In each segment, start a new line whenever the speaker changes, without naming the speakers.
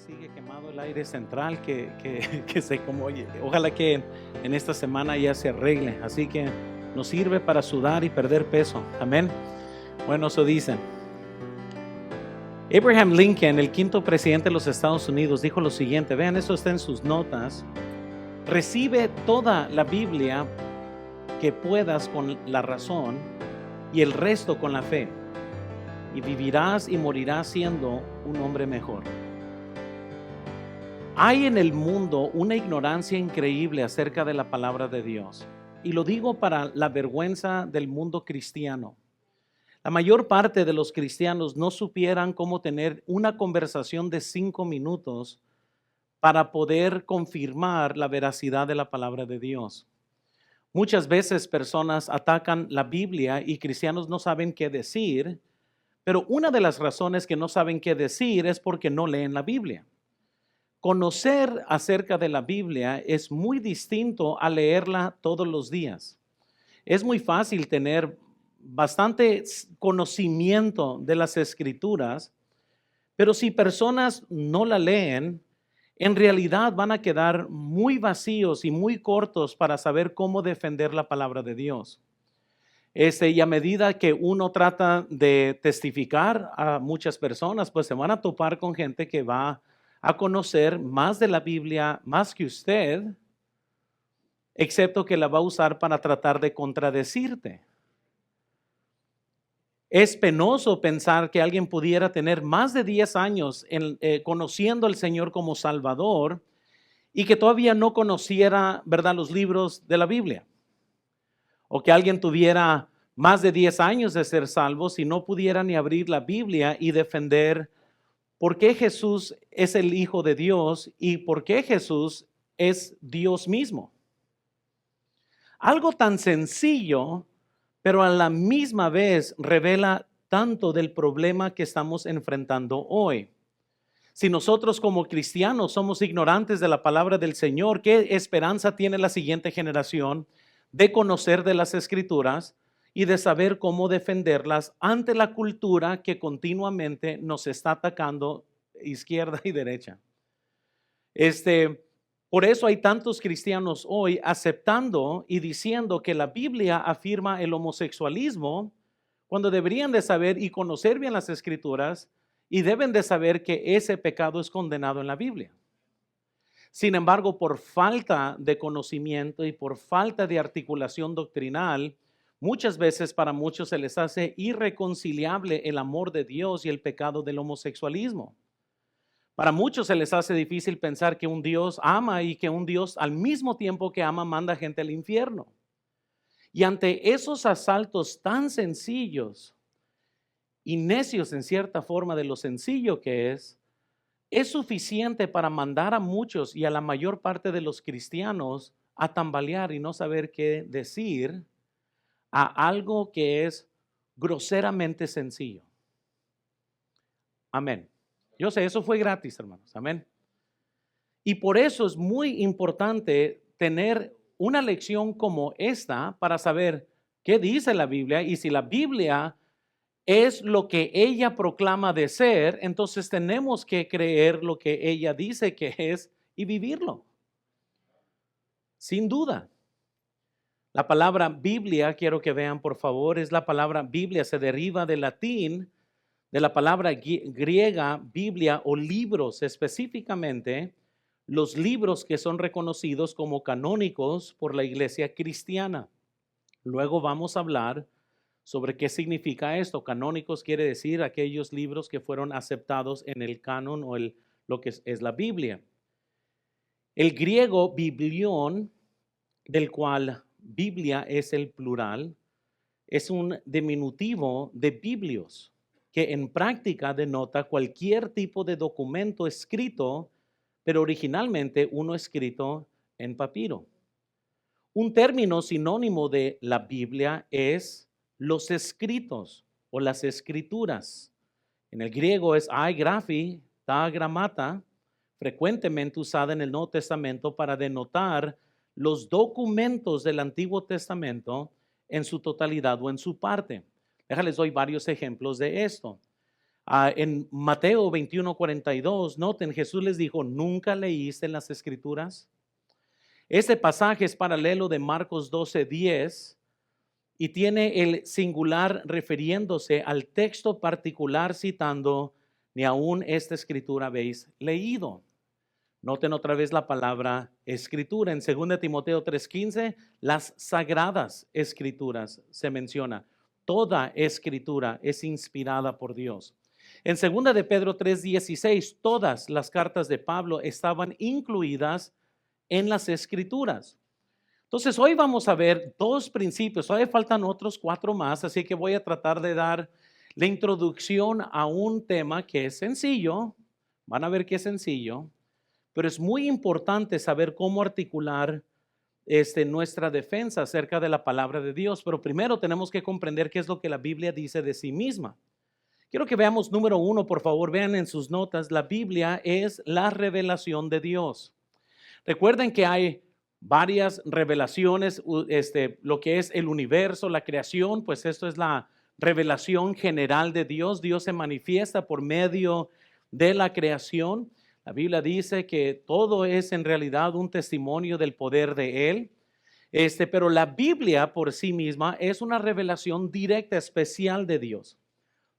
sigue quemado el aire central, que se como, oye, ojalá que en esta semana ya se arregle, así que nos sirve para sudar y perder peso, amén. Bueno, eso dicen. Abraham Lincoln, el quinto presidente de los Estados Unidos, dijo lo siguiente, vean, eso está en sus notas: recibe toda la Biblia que puedas con la razón y el resto con la fe, y vivirás y morirás siendo un hombre mejor. Hay en el mundo una ignorancia increíble acerca de la palabra de Dios, y lo digo para la vergüenza del mundo cristiano. La mayor parte de los cristianos no supieran cómo tener una conversación de 5 minutos para poder confirmar la veracidad de la palabra de Dios. Muchas veces personas atacan la Biblia y cristianos no saben qué decir, pero una de las razones que no saben qué decir es porque no leen la Biblia. Conocer acerca de la Biblia es muy distinto a leerla todos los días. Es muy fácil tener bastante conocimiento de las Escrituras, pero si personas no la leen, en realidad van a quedar muy vacíos y muy cortos para saber cómo defender la palabra de Dios. Y a medida que uno trata de testificar a muchas personas, pues se van a topar con gente que va a conocer más de la Biblia, más que usted, excepto que la va a usar para tratar de contradecirte. Es penoso pensar que alguien pudiera tener más de 10 años conociendo al Señor como Salvador y que todavía no conociera, ¿verdad?, los libros de la Biblia. O que alguien tuviera más de 10 años de ser salvo si no pudiera ni abrir la Biblia y defender por qué Jesús es el Hijo de Dios y por qué Jesús es Dios mismo. Algo tan sencillo, pero a la misma vez revela tanto del problema que estamos enfrentando hoy. Si nosotros como cristianos somos ignorantes de la palabra del Señor, ¿qué esperanza tiene la siguiente generación de conocer de las Escrituras y de saber cómo defenderlas ante la cultura que continuamente nos está atacando izquierda y derecha? Por eso hay tantos cristianos hoy aceptando y diciendo que la Biblia afirma el homosexualismo, cuando deberían de saber y conocer bien las Escrituras y deben de saber que ese pecado es condenado en la Biblia. Sin embargo, por falta de conocimiento y por falta de articulación doctrinal, muchas veces para muchos se les hace irreconciliable el amor de Dios y el pecado del homosexualismo. Para muchos se les hace difícil pensar que un Dios ama y que un Dios al mismo tiempo que ama manda gente al infierno. Y ante esos asaltos tan sencillos y necios en cierta forma de lo sencillo que es suficiente para mandar a muchos y a la mayor parte de los cristianos a tambalear y no saber qué decir a algo que es groseramente sencillo. Amén. Yo sé, eso fue gratis, hermanos. Amén. Y por eso es muy importante tener una lección como esta para saber qué dice la Biblia, y si la Biblia es lo que ella proclama de ser, entonces tenemos que creer lo que ella dice que es y vivirlo. Sin duda. La palabra Biblia, quiero que vean por favor, es la palabra Biblia, se deriva del latín, de la palabra griega Biblia o libros, específicamente los libros que son reconocidos como canónicos por la iglesia cristiana. Luego vamos a hablar sobre qué significa esto. Canónicos quiere decir aquellos libros que fueron aceptados en el canon o lo que es la Biblia. El griego biblión, del cual Biblia es el plural, es un diminutivo de biblios, que en práctica denota cualquier tipo de documento escrito, pero originalmente uno escrito en papiro. Un término sinónimo de la Biblia es los escritos o las escrituras. En el griego es graphi, ta gramata, frecuentemente usada en el Nuevo Testamento para denotar los documentos del Antiguo Testamento en su totalidad o en su parte. Déjales doy varios ejemplos de esto. En Mateo 21:42, noten, Jesús les dijo, ¿nunca leíste en las Escrituras? Este pasaje es paralelo de Marcos 12:10 y tiene el singular refiriéndose al texto particular citando, ni aún esta escritura habéis leído. Noten otra vez la palabra escritura. En 2 Timoteo 3:15, las sagradas escrituras se menciona. Toda escritura es inspirada por Dios. En 2 de Pedro 3:16, todas las cartas de Pablo estaban incluidas en las escrituras. Entonces, hoy vamos a ver dos principios. Todavía faltan otros 4 más, así que voy a tratar de dar la introducción a un tema que es sencillo. Van a ver que es sencillo, pero es muy importante saber cómo articular nuestra defensa acerca de la palabra de Dios. Pero primero tenemos que comprender qué es lo que la Biblia dice de sí misma. Quiero que veamos número 1, por favor, vean en sus notas. La Biblia es la revelación de Dios. Recuerden que hay varias revelaciones, lo que es el universo, la creación, pues esto es la revelación general de Dios. Dios se manifiesta por medio de la creación. La Biblia dice que todo es en realidad un testimonio del poder de Él. Pero la Biblia por sí misma es una revelación directa, especial de Dios.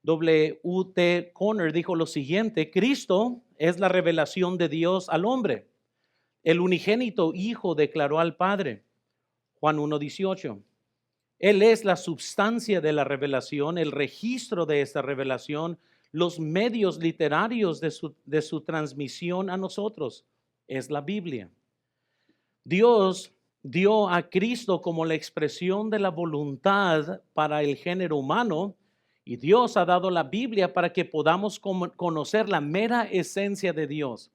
W.T. Conner dijo lo siguiente: Cristo es la revelación de Dios al hombre. El unigénito Hijo declaró al Padre. Juan 1:18. Él es la substancia de la revelación, el registro de esta revelación, los medios literarios de su transmisión a nosotros. Es la Biblia. Dios dio a Cristo como la expresión de la voluntad para el género humano, y Dios ha dado la Biblia para que podamos conocer la mera esencia de Dios.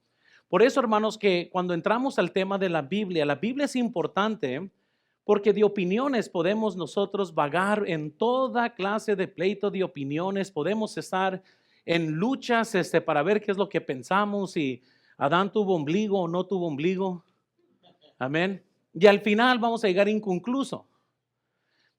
Por eso, hermanos, que cuando entramos al tema de la Biblia es importante porque de opiniones podemos nosotros vagar en toda clase de pleito de opiniones, podemos estar en luchas para ver qué es lo que pensamos, si Adán tuvo ombligo o no tuvo ombligo. Amén. Y al final vamos a llegar inconcluso.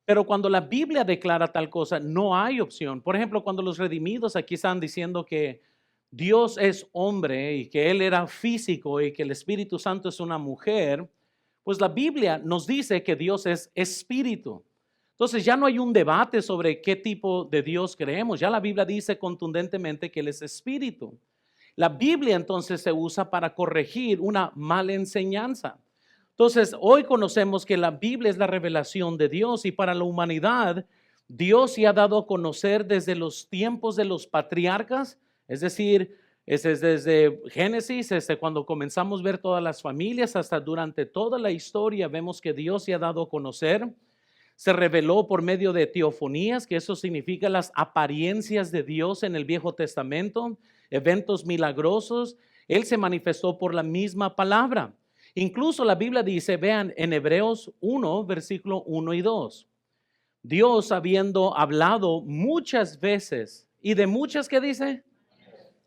Pero cuando la Biblia declara tal cosa, no hay opción. Por ejemplo, cuando los redimidos aquí están diciendo que Dios es hombre y que Él era físico y que el Espíritu Santo es una mujer, pues la Biblia nos dice que Dios es espíritu. Entonces ya no hay un debate sobre qué tipo de Dios creemos. Ya la Biblia dice contundentemente que Él es espíritu. La Biblia entonces se usa para corregir una mala enseñanza. Entonces hoy conocemos que la Biblia es la revelación de Dios y para la humanidad Dios se ha dado a conocer desde los tiempos de los patriarcas. Es decir, es desde Génesis, cuando comenzamos a ver todas las familias, hasta durante toda la historia vemos que Dios se ha dado a conocer. Se reveló por medio de teofonías, que eso significa las apariencias de Dios en el Viejo Testamento, eventos milagrosos. Él se manifestó por la misma palabra. Incluso la Biblia dice, vean en Hebreos 1, versículo 1 y 2. Dios habiendo hablado muchas veces, y de muchas, ¿qué dice?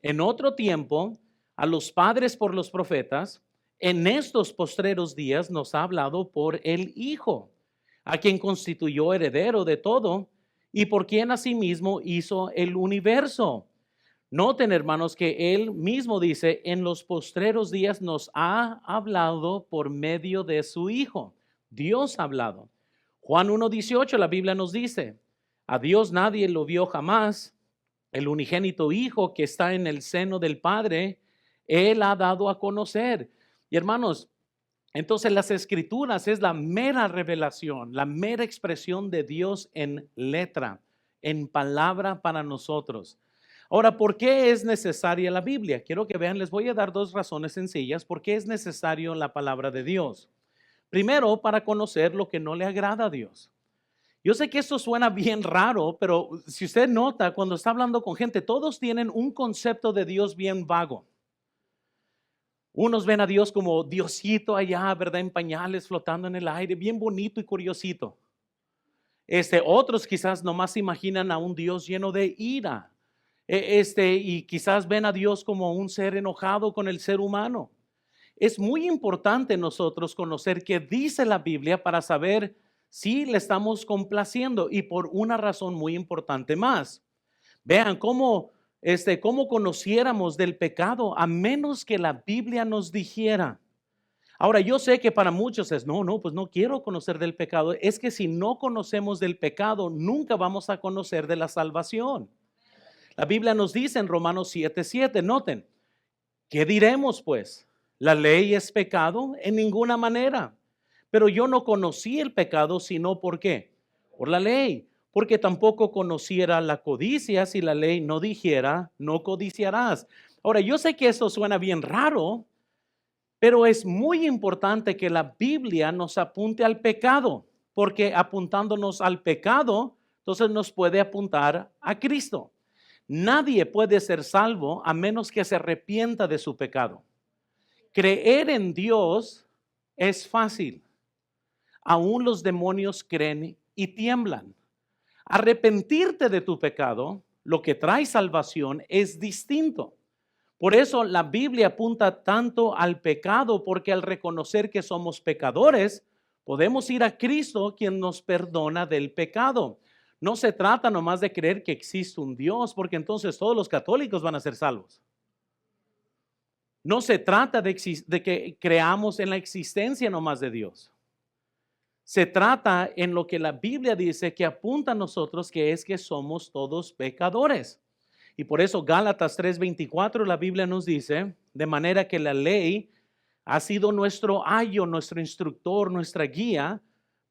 En otro tiempo, a los padres por los profetas, en estos postreros días nos ha hablado por el Hijo, a quien constituyó heredero de todo y por quien asimismo hizo el universo. Noten, hermanos, que Él mismo dice, en los postreros días nos ha hablado por medio de su Hijo. Dios ha hablado. Juan 1:18, la Biblia nos dice, a Dios nadie lo vio jamás. El unigénito Hijo que está en el seno del Padre, Él ha dado a conocer. Y hermanos, entonces las Escrituras es la mera revelación, la mera expresión de Dios en letra, en palabra para nosotros. Ahora, ¿por qué es necesaria la Biblia? Quiero que vean, les voy a dar 2 razones sencillas por qué es necesario la palabra de Dios. Primero, para conocer lo que no le agrada a Dios. Yo sé que esto suena bien raro, pero si usted nota, cuando está hablando con gente, todos tienen un concepto de Dios bien vago. Unos ven a Dios como Diosito allá, ¿verdad? En pañales, flotando en el aire, bien bonito y curiosito. Otros quizás nomás imaginan a un Dios lleno de ira. Y quizás ven a Dios como un ser enojado con el ser humano. Es muy importante nosotros conocer qué dice la Biblia para saber si le estamos complaciendo y por una razón muy importante más. Vean cómo cómo conociéramos del pecado a menos que la Biblia nos dijera. Ahora, yo sé que para muchos es, pues no quiero conocer del pecado. Es que si no conocemos del pecado, nunca vamos a conocer de la salvación. La Biblia nos dice en Romanos 7:7, noten, ¿qué diremos pues? ¿La ley es pecado? En ninguna manera. Pero yo no conocí el pecado, sino ¿por qué? Por la ley. Porque tampoco conociera la codicia si la ley no dijera, no codiciarás. Ahora, yo sé que esto suena bien raro, pero es muy importante que la Biblia nos apunte al pecado, porque apuntándonos al pecado, entonces nos puede apuntar a Cristo. Nadie puede ser salvo a menos que se arrepienta de su pecado. Creer en Dios es fácil. Aún los demonios creen y tiemblan. Arrepentirte de tu pecado, lo que trae salvación, es distinto. Por eso la Biblia apunta tanto al pecado, porque al reconocer que somos pecadores, podemos ir a Cristo, quien nos perdona del pecado. No se trata nomás de creer que existe un Dios, porque entonces todos los católicos van a ser salvos. No se trata de que creamos en la existencia nomás de Dios. Se trata en lo que la Biblia dice que apunta a nosotros, que es que somos todos pecadores. Y por eso Gálatas 3:24 la Biblia nos dice, de manera que la ley ha sido nuestro ayo, nuestro instructor, nuestra guía,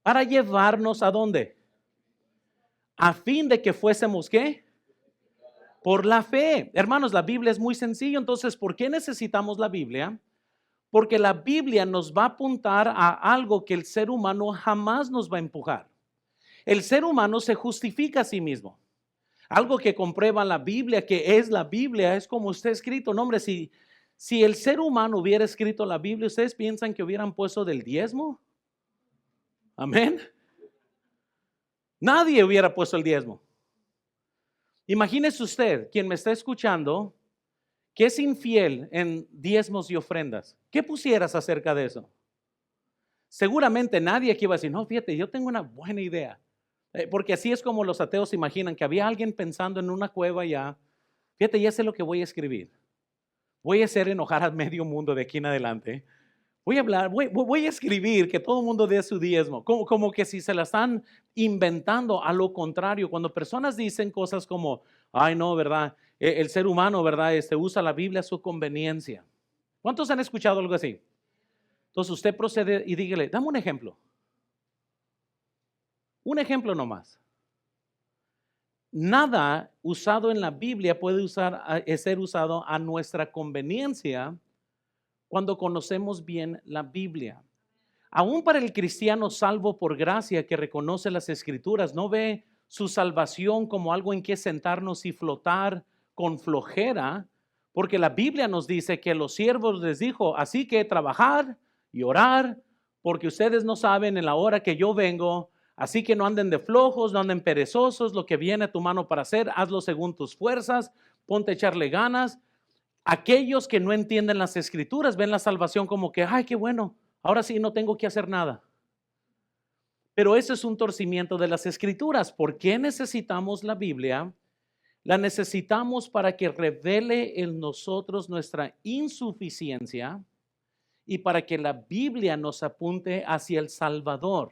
para llevarnos ¿a dónde? A fin de que fuésemos ¿qué? Por la fe. Hermanos, la Biblia es muy sencillo. Entonces, ¿por qué necesitamos la Biblia? Porque la Biblia nos va a apuntar a algo que el ser humano jamás nos va a empujar. El ser humano se justifica a sí mismo. Algo que comprueba la Biblia, que es la Biblia, es como está escrito. No, hombre, si el ser humano hubiera escrito la Biblia, ¿ustedes piensan que hubieran puesto del diezmo? Amén. Nadie hubiera puesto el diezmo. Imagínese usted, quien me está escuchando, que es infiel en diezmos y ofrendas. ¿Qué pusieras acerca de eso? Seguramente nadie aquí va a decir, no, fíjate, yo tengo una buena idea. Porque así es como los ateos imaginan que había alguien pensando en una cueva ya. Fíjate, ya sé lo que voy a escribir. Voy a hacer enojar a medio mundo de aquí en adelante. Voy a hablar, voy a escribir que todo el mundo dé su diezmo. Como que si se la están inventando. A lo contrario, cuando personas dicen cosas como, ay no, ¿verdad? El ser humano, ¿verdad? Usa la Biblia a su conveniencia. ¿Cuántos han escuchado algo así? Entonces usted procede y dígale, dame un ejemplo. Un ejemplo nomás. Nada usado en la Biblia puede ser usado a nuestra conveniencia cuando conocemos bien la Biblia. Aún para el cristiano salvo por gracia que reconoce las Escrituras, no ve su salvación como algo en que sentarnos y flotar con flojera, porque la Biblia nos dice que los siervos les dijo, así que trabajar y orar, porque ustedes no saben en la hora que yo vengo. Así que no anden de flojos, no anden perezosos, lo que viene a tu mano para hacer, hazlo según tus fuerzas, ponte a echarle ganas. Aquellos que no entienden las Escrituras ven la salvación como que, ay, qué bueno, ahora sí no tengo que hacer nada. Pero eso es un torcimiento de las Escrituras. ¿Por qué necesitamos la Biblia? La necesitamos para que revele en nosotros nuestra insuficiencia y para que la Biblia nos apunte hacia el Salvador.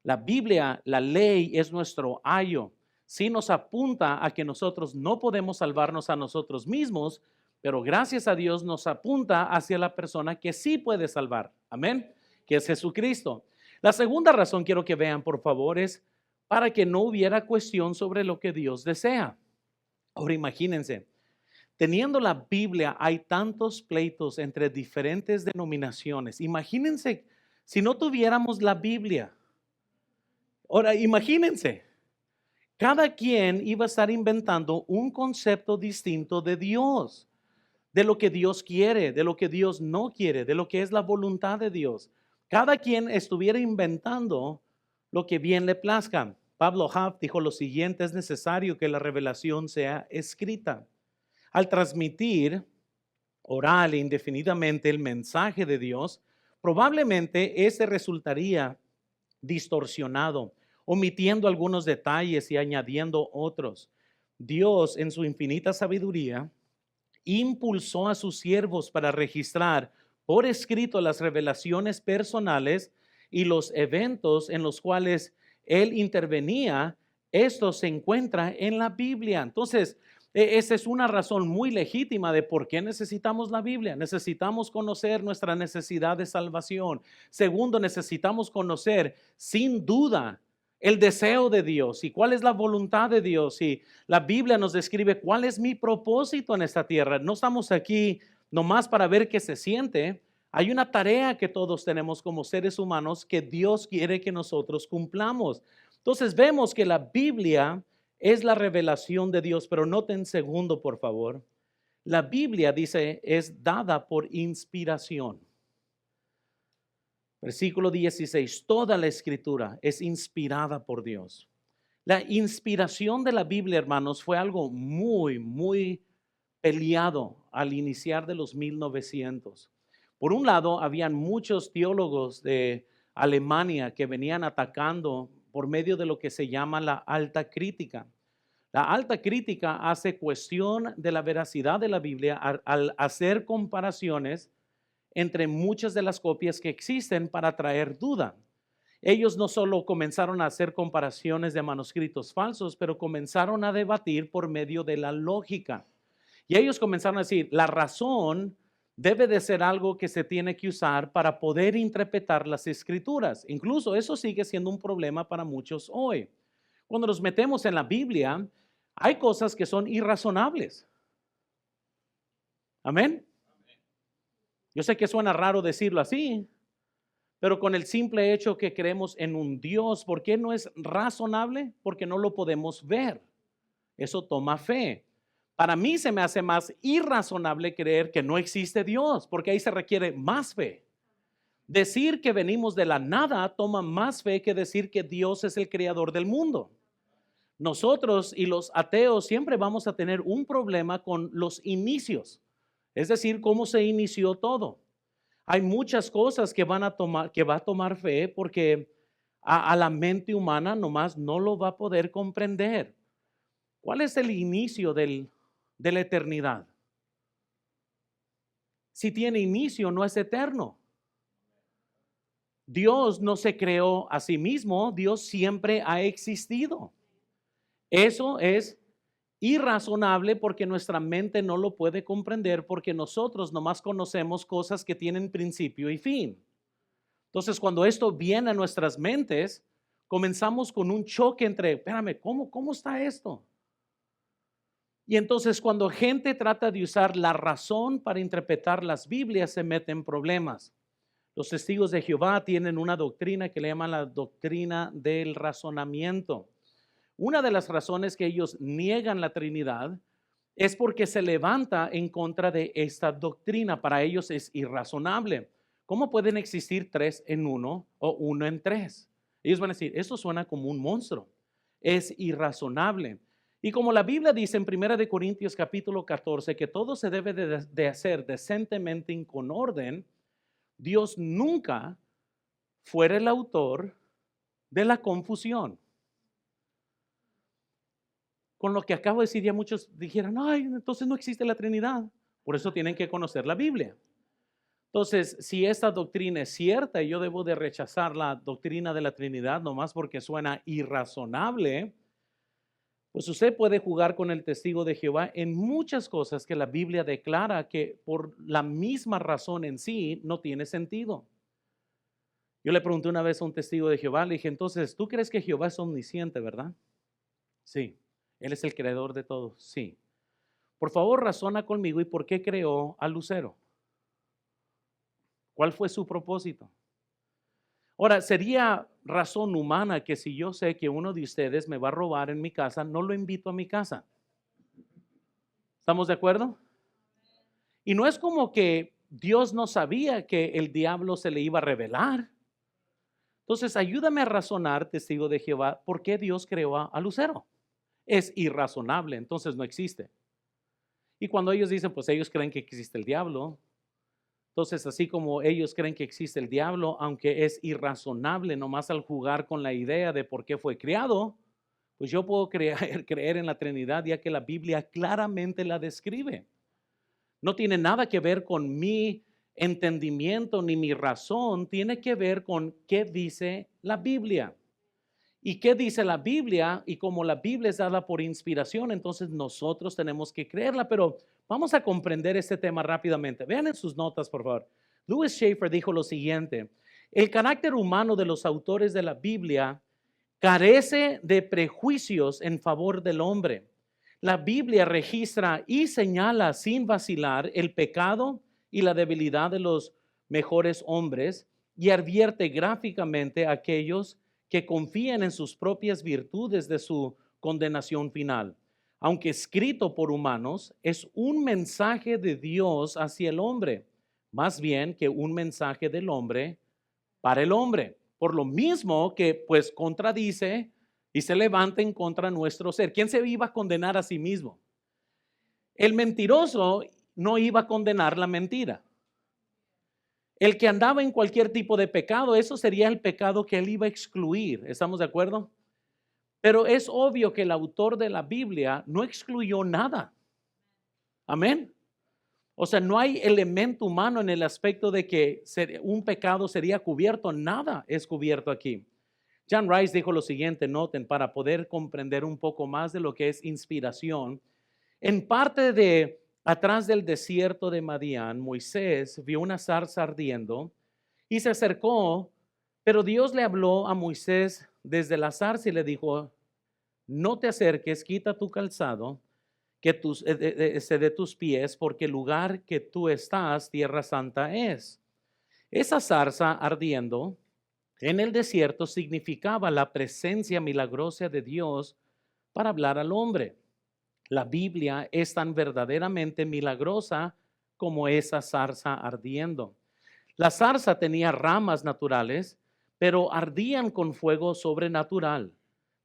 La Biblia, la ley, es nuestro ayo. Sí nos apunta a que nosotros no podemos salvarnos a nosotros mismos, pero gracias a Dios nos apunta hacia la persona que sí puede salvar. Amén. Que es Jesucristo. La segunda razón quiero que vean, por favor, es para que no hubiera cuestión sobre lo que Dios desea. Ahora imagínense, teniendo la Biblia hay tantos pleitos entre diferentes denominaciones. Imagínense si no tuviéramos la Biblia. Ahora, imagínense, cada quien iba a estar inventando un concepto distinto de Dios, de lo que Dios quiere, de lo que Dios no quiere, de lo que es la voluntad de Dios. Cada quien estuviera inventando lo que bien le plazca. Pablo Huff dijo lo siguiente: es necesario que la revelación sea escrita. Al transmitir oral e indefinidamente el mensaje de Dios, probablemente ese resultaría distorsionado, omitiendo algunos detalles y añadiendo otros. Dios en su infinita sabiduría impulsó a sus siervos para registrar por escrito las revelaciones personales y los eventos en los cuales Él intervenía. Esto se encuentra en la Biblia. Entonces, esa es una razón muy legítima de por qué necesitamos la Biblia. Necesitamos conocer nuestra necesidad de salvación. Segundo, necesitamos conocer sin duda el deseo de Dios y cuál es la voluntad de Dios. Y la Biblia nos describe cuál es mi propósito en esta tierra. No estamos aquí nomás para ver qué se siente. Hay una tarea que todos tenemos como seres humanos que Dios quiere que nosotros cumplamos. Entonces vemos que la Biblia es la revelación de Dios, pero noten segundo, por favor. La Biblia dice es dada por inspiración. Versículo 16, toda la escritura es inspirada por Dios. La inspiración de la Biblia, hermanos, fue algo muy peleado al iniciar de los 1900. Por un lado, habían muchos teólogos de Alemania que venían atacando por medio de lo que se llama la alta crítica. La alta crítica hace cuestión de la veracidad de la Biblia al hacer comparaciones entre muchas de las copias que existen para traer duda. Ellos no solo comenzaron a hacer comparaciones de manuscritos falsos, pero comenzaron a debatir por medio de la lógica. Y ellos comenzaron a decir, la razón debe de ser algo que se tiene que usar para poder interpretar las escrituras. Incluso eso sigue siendo un problema para muchos hoy. Cuando nos metemos en la Biblia, hay cosas que son irrazonables. Amén. Yo sé que suena raro decirlo así, pero con el simple hecho que creemos en un Dios, ¿por qué no es razonable? Porque no lo podemos ver. Eso toma fe. Para mí se me hace más irrazonable creer que no existe Dios, porque ahí se requiere más fe. Decir que venimos de la nada toma más fe que decir que Dios es el creador del mundo. Nosotros y los ateos siempre vamos a tener un problema con los inicios, es decir, cómo se inició todo. Hay muchas cosas que va a tomar fe porque a la mente humana nomás no lo va a poder comprender. ¿Cuál es el inicio de la eternidad? Si tiene inicio, no es eterno. Dios no se creó a sí mismo, Dios siempre ha existido. Eso es irrazonable porque nuestra mente no lo puede comprender porque nosotros nomás conocemos cosas que tienen principio y fin. Entonces, cuando esto viene a nuestras mentes, comenzamos con un choque entre, espérame, ¿cómo está esto? Y entonces cuando gente trata de usar la razón para interpretar las Biblias, se mete en problemas. Los testigos de Jehová tienen una doctrina que le llaman la doctrina del razonamiento. Una de las razones que ellos niegan la Trinidad es porque se levanta en contra de esta doctrina. Para ellos es irrazonable. ¿Cómo pueden existir tres en uno o uno en tres? Ellos van a decir, eso suena como un monstruo. Es irrazonable. Y como la Biblia dice en 1 de Corintios capítulo 14 que todo se debe de hacer decentemente y con orden, Dios nunca fuera el autor de la confusión. Con lo que acabo de decir, ya muchos dijeron, ay, entonces no existe la Trinidad. Por eso tienen que conocer la Biblia. Entonces, si esta doctrina es cierta y yo debo de rechazar la doctrina de la Trinidad nomás porque suena irrazonable, pues usted puede jugar con el testigo de Jehová en muchas cosas que la Biblia declara que por la misma razón en sí no tiene sentido. Yo le pregunté una vez a un testigo de Jehová, le dije, entonces, ¿tú crees que Jehová es omnisciente, verdad? Sí. Él es el creador de todo, sí. Por favor, razona conmigo y por qué creó a Lucero. ¿Cuál fue su propósito? Ahora, sería razón humana que si yo sé que uno de ustedes me va a robar en mi casa, no lo invito a mi casa. ¿Estamos de acuerdo? Y no es como que Dios no sabía que el diablo se le iba a revelar. Entonces, ayúdame a razonar, testigo de Jehová, ¿por qué Dios creó a Lucero? Es irrazonable, entonces no existe. Y cuando ellos dicen, pues ellos creen que existe el diablo, entonces así como ellos creen que existe el diablo, aunque es irrazonable nomás al jugar con la idea de por qué fue creado, Pues yo puedo creer en la Trinidad ya que la Biblia claramente la describe. No tiene nada que ver con mi entendimiento ni mi razón, tiene que ver con qué dice la Biblia. ¿Y qué dice la Biblia? Y como la Biblia es dada por inspiración, entonces nosotros tenemos que creerla. Pero vamos a comprender este tema rápidamente. Vean en sus notas, por favor. Louis Schaeffer dijo lo siguiente: el carácter humano de los autores de la Biblia carece de prejuicios en favor del hombre. La Biblia registra y señala sin vacilar el pecado y la debilidad de los mejores hombres y advierte gráficamente a aquellos que confían en sus propias virtudes de su condenación final. Aunque escrito por humanos, es un mensaje de Dios hacia el hombre, más bien que un mensaje del hombre para el hombre. Por lo mismo que pues contradice y se levanta en contra de nuestro ser. ¿Quién se iba a condenar a sí mismo? El mentiroso no iba a condenar la mentira. El que andaba en cualquier tipo de pecado, eso sería el pecado que él iba a excluir. ¿Estamos de acuerdo? Pero es obvio que el autor de la Biblia no excluyó nada. Amén. O sea, no hay elemento humano en el aspecto de que un pecado sería cubierto. Nada es cubierto aquí. John Rice dijo lo siguiente, noten, para poder comprender un poco más de lo que es inspiración. En parte de atrás del desierto de Madián, Moisés vio una zarza ardiendo y se acercó, pero Dios le habló a Moisés desde la zarza y le dijo: no te acerques, quita tu calzado que de tus pies, porque el lugar que tú estás, tierra santa es. Esa zarza ardiendo en el desierto significaba la presencia milagrosa de Dios para hablar al hombre. La Biblia es tan verdaderamente milagrosa como esa zarza ardiendo. La zarza tenía ramas naturales, pero ardían con fuego sobrenatural.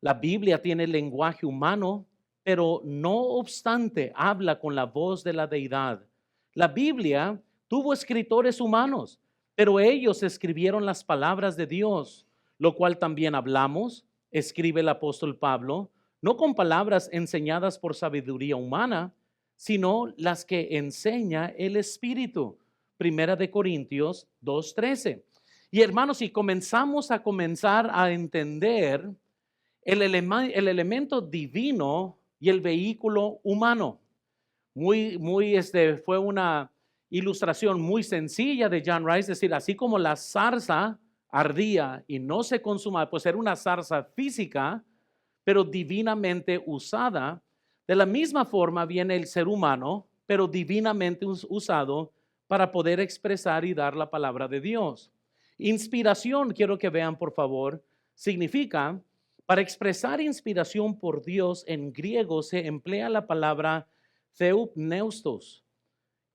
La Biblia tiene lenguaje humano, pero no obstante habla con la voz de la deidad. La Biblia tuvo escritores humanos, pero ellos escribieron las palabras de Dios, lo cual también hablamos, escribe el apóstol Pablo, no con palabras enseñadas por sabiduría humana, sino las que enseña el Espíritu. Primera de Corintios 2:13. Y hermanos, si comenzamos a entender el elemento divino y el vehículo humano, fue una ilustración muy sencilla de John Rice, es decir, así como la zarza ardía y no se consumaba, pues era una zarza física, pero divinamente usada. De la misma forma viene el ser humano, pero divinamente usado para poder expresar y dar la palabra de Dios. Inspiración, quiero que vean por favor, significa, para expresar inspiración por Dios en griego se emplea la palabra theopneustos,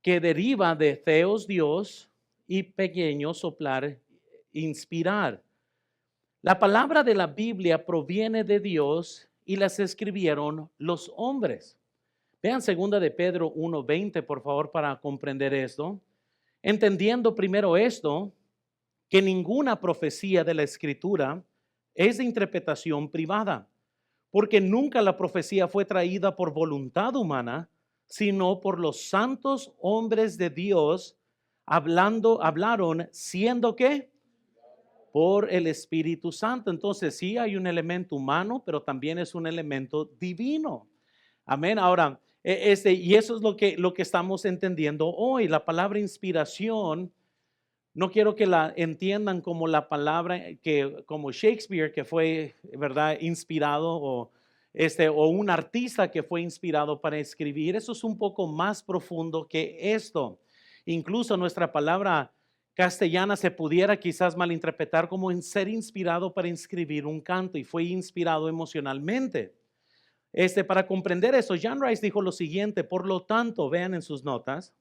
que deriva de theos, Dios, y pequeño, soplar, inspirar. La palabra de la Biblia proviene de Dios y las escribieron los hombres. Vean 2 de Pedro 1:20, por favor, para comprender esto. Entendiendo primero esto, que ninguna profecía de la Escritura es de interpretación privada, porque nunca la profecía fue traída por voluntad humana, sino por los santos hombres de Dios, hablaron siendo ¿qué? Por el Espíritu Santo. Entonces sí hay un elemento humano, pero también es un elemento divino. Amén. Ahora, y eso es lo que estamos entendiendo hoy. La palabra inspiración, no quiero que la entiendan como la palabra como Shakespeare, que fue, ¿verdad?, inspirado, o un artista que fue inspirado para escribir. Eso es un poco más profundo que esto. Incluso nuestra palabra castellana se pudiera quizás malinterpretar como en ser inspirado para escribir un canto, y fue inspirado emocionalmente. Para comprender eso, John Rice dijo lo siguiente: por lo tanto, vean en sus notas,